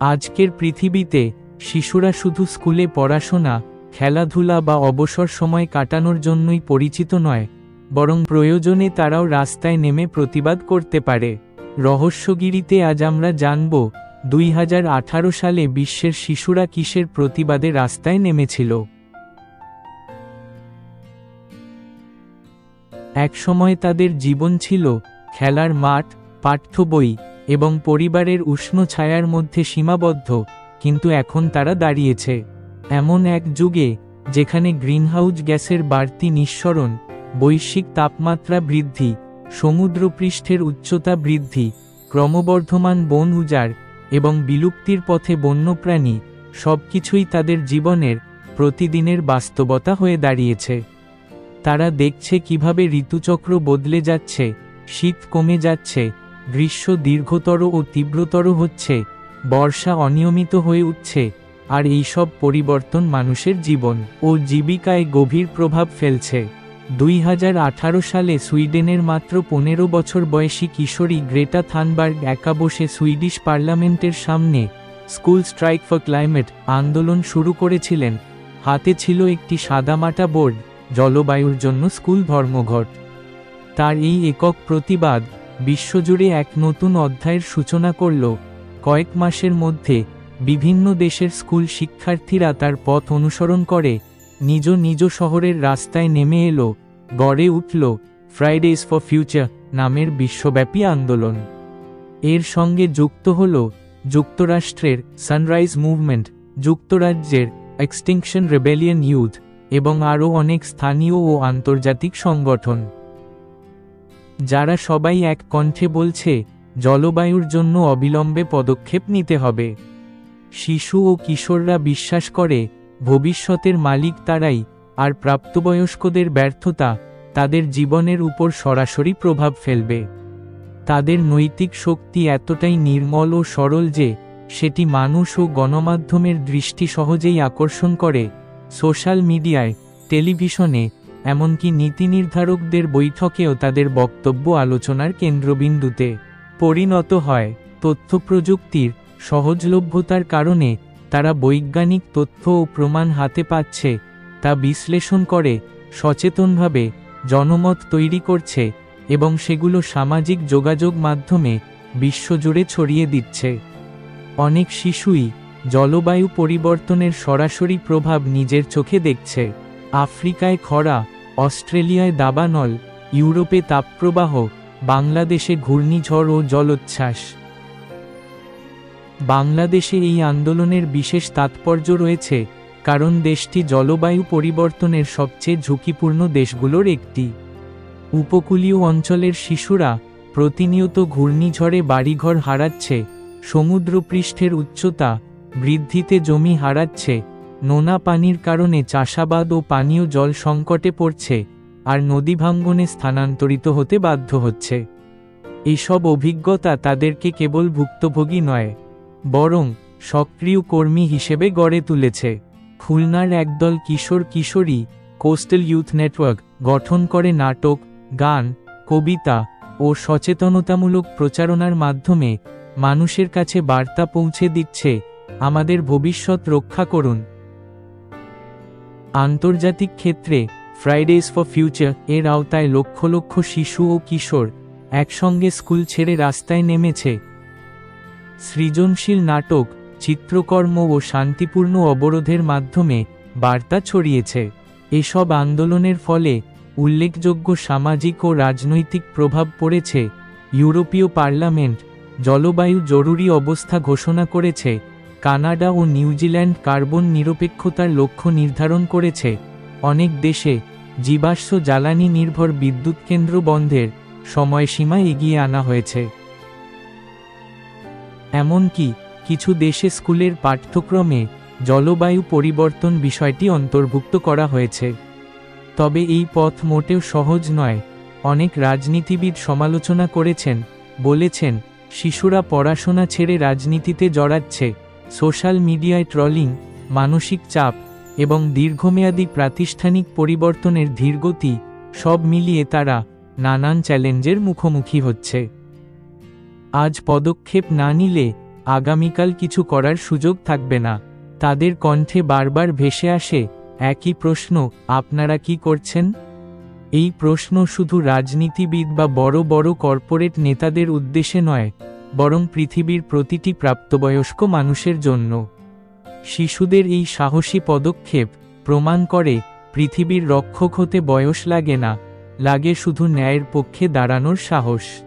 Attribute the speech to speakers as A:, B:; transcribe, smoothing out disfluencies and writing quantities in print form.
A: আজকের পৃথিবীতে শিশুরা শুধু স্কুলে পড়াশোনা, খেলাধুলা বা অবসর সময় কাটানোর জন্যই পরিচিত নয়, বরং প্রয়োজনে তারাও রাস্তায় নেমে প্রতিবাদ করতে পারে। রহস্যগিরিতে আজ আমরা জানব 2018 সালে বিশ্বের শিশুরা কিসের প্রতিবাদে রাস্তায় নেমেছিল। একসময় তাদের জীবন ছিল খেলার মাঠ, পাঠ্য বই এবং পরিবারের উষ্ণ ছায়ার মধ্যে সীমাবদ্ধ, কিন্তু এখন তারা দাঁড়িয়েছে এমন এক যুগে যেখানে গ্রিনহাউস গ্যাসের বাড়তি নিঃসরণ, বৈশ্বিক তাপমাত্রা বৃদ্ধি, সমুদ্রপৃষ্ঠের উচ্চতা বৃদ্ধি, ক্রমবর্ধমান বন উজাড় এবং বিলুপ্তির পথে বন্যপ্রাণী সবকিছুই তাদের জীবনের প্রতিদিনের বাস্তবতা হয়ে দাঁড়িয়েছে। তারা দেখছে কিভাবে ঋতুচক্র বদলে যাচ্ছে, শীত কমে যাচ্ছে, গ্রীষ্ম দীর্ঘতর ও তীব্রতর হচ্ছে, বর্ষা অনিয়মিত হয়ে উঠছে, আর এই সব পরিবর্তন মানুষের জীবন ও জীবিকায় গভীর প্রভাব ফেলছে। 2018 সালে সুইডেনের মাত্র 15 বছর বয়সী কিশোরী গ্রেটা থানবার্গ একা বসে সুইডিশ পার্লামেন্টের সামনে স্কুল স্ট্রাইক ফর ক্লাইমেট আন্দোলন শুরু করেছিলেন। হাতে ছিল একটি সাদামাটা বোর্ড, জলবায়ুর জন্য স্কুল ধর্মঘট। তার এই একক প্রতিবাদ বিশ্বজুড়ে এক নতুন অধ্যায়ের সূচনা করল। কয়েক মাসের মধ্যে বিভিন্ন দেশের স্কুল শিক্ষার্থীরা তার পথ অনুসরণ করে নিজ নিজ শহরের রাস্তায় নেমে এলো। গড়ে উঠল ফ্রাইডেজ ফর ফিউচার নামের বিশ্বব্যাপী আন্দোলন। এর সঙ্গে যুক্ত হল যুক্তরাষ্ট্রের সানরাইজ মুভমেন্ট, যুক্তরাজ্যের এক্সটিংকশন রেবেলিয়ন ইউথ এবং আরও অনেক স্থানীয় ও আন্তর্জাতিক সংগঠন, যারা সবাই এক কণ্ঠে বলছে জলবায়ুর জন্য অবিলম্বে পদক্ষেপ নিতে হবে। শিশু ও কিশোররা বিশ্বাস করে ভবিষ্যতের মালিক তারাই, আর প্রাপ্তবয়স্কদের ব্যর্থতা তাদের জীবনের উপর সরাসরি প্রভাব ফেলবে। তাদের নৈতিক শক্তি এতটাই নির্মল ও সরল যে সেটি মানুষ ও গণমাধ্যমের দৃষ্টি সহজেই আকর্ষণ করে। সোশ্যাল মিডিয়ায়, টেলিভিশনে, এমনকি নীতি নির্ধারকদের বৈঠকেও তাদের বক্তব্য আলোচনার কেন্দ্রবিন্দুতে পরিণত হয়। তথ্যপ্রযুক্তির সহজলভ্যতার কারণে তারা বৈজ্ঞানিক তথ্য ও প্রমাণ হাতে পাচ্ছে, তা বিশ্লেষণ করে সচেতনভাবে জনমত তৈরি করছে এবং সেগুলো সামাজিক যোগাযোগ মাধ্যমে বিশ্বজুড়ে ছড়িয়ে দিচ্ছে। অনেক শিশুই জলবায়ু পরিবর্তনের সরাসরি প্রভাব নিজের চোখে দেখছে। আফ্রিকায় খরা, অস্ট্রেলিয়ায় দাবানল, ইউরোপে তাপপ্রবাহ, বাংলাদেশে ঘূর্ণিঝড় ও জলোচ্ছ্বাস। বাংলাদেশে এই আন্দোলনের বিশেষ তাৎপর্য রয়েছে, কারণ দেশটি জলবায়ু পরিবর্তনের সবচেয়ে ঝুঁকিপূর্ণ দেশগুলোর একটি। উপকূলীয় অঞ্চলের শিশুরা প্রতিনিয়ত ঘূর্ণিঝড়ে বাড়িঘর হারাচ্ছে, সমুদ্রপৃষ্ঠের উচ্চতা বৃদ্ধিতে জমি হারাচ্ছে, নোনা পানির কারণে চাষাবাদ ও পানীয় জল সংকটে পড়ছে, আর নদী ভাঙ্গনে স্থানান্তরিত হতে বাধ্য হচ্ছে। এসব অভিজ্ঞতা তাদেরকে কেবল ভুক্তভোগী নয়, বরং সক্রিয় কর্মী হিসেবে গড়ে তুলেছে। খুলনার একদল কিশোর কিশোরী কোস্টাল ইউথ নেটওয়ার্ক গঠন করে নাটক, গান, কবিতা ও সচেতনতামূলক প্রচারণার মাধ্যমে মানুষের কাছে বার্তা পৌঁছে দিচ্ছে, আমাদের ভবিষ্যৎ রক্ষা করুন। আন্তর্জাতিক ক্ষেত্রে ফ্রাইডেজ ফর ফিউচার এর আওতায় লক্ষ লক্ষ শিশু ও কিশোর একসঙ্গে স্কুল ছেড়ে রাস্তায় নেমেছে। সৃজনশীল নাটক, চিত্রকর্ম ও শান্তিপূর্ণ অবরোধের মাধ্যমে বার্তা ছড়িয়েছে। এসব আন্দোলনের ফলে উল্লেখযোগ্য সামাজিক ও রাজনৈতিক প্রভাব পড়েছে। ইউরোপীয় পার্লামেন্ট জলবায়ু জরুরি অবস্থা ঘোষণা করেছে, কানাডা ও নিউজিল্যান্ড কার্বন নিরপেক্ষতার লক্ষ্য নির্ধারণ করেছে, অনেক দেশে জীবাশ্ম জ্বালানি নির্ভর বিদ্যুৎ কেন্দ্র বন্ধের সময়সীমা এগিয়ে আনা হয়েছে। এমনকি কিছু দেশে স্কুলের পাঠ্যক্রমে জলবায়ু পরিবর্তন বিষয়টি অন্তর্ভুক্ত করা হয়েছে। তবে এই পথ মোটেও সহজ নয়। অনেক রাজনীতিবিদ সমালোচনা করেছেন, বলেছেন শিশুরা পড়াশোনা ছেড়ে রাজনীতিতে জড়াচ্ছে। সোশ্যাল মিডিয়ায় ট্রলিং, মানসিক চাপ এবং দীর্ঘমেয়াদী প্রাতিষ্ঠানিক পরিবর্তনের ধীরগতি সব মিলিয়ে তারা নানান চ্যালেঞ্জের মুখোমুখি হচ্ছে। আজ পদক্ষেপ না নিলে আগামীকাল কিছু করার সুযোগ থাকবে না। তাদের কণ্ঠে বারবার ভেসে আসে একই প্রশ্ন, আপনারা কি করছেন? এই প্রশ্ন শুধু রাজনীতিবিদ বা বড় বড় কর্পোরেট নেতাদের উদ্দেশ্যে নয়, বরং পৃথিবীর প্রতিটি প্রাপ্তবয়স্ক মানুষের জন্য। শিশুদের এই সাহসী পদক্ষেপ প্রমাণ করে পৃথিবীর রক্ষক হতে বয়স লাগে না, লাগে শুধু ন্যায়ের পক্ষে দাঁড়ানোর সাহস।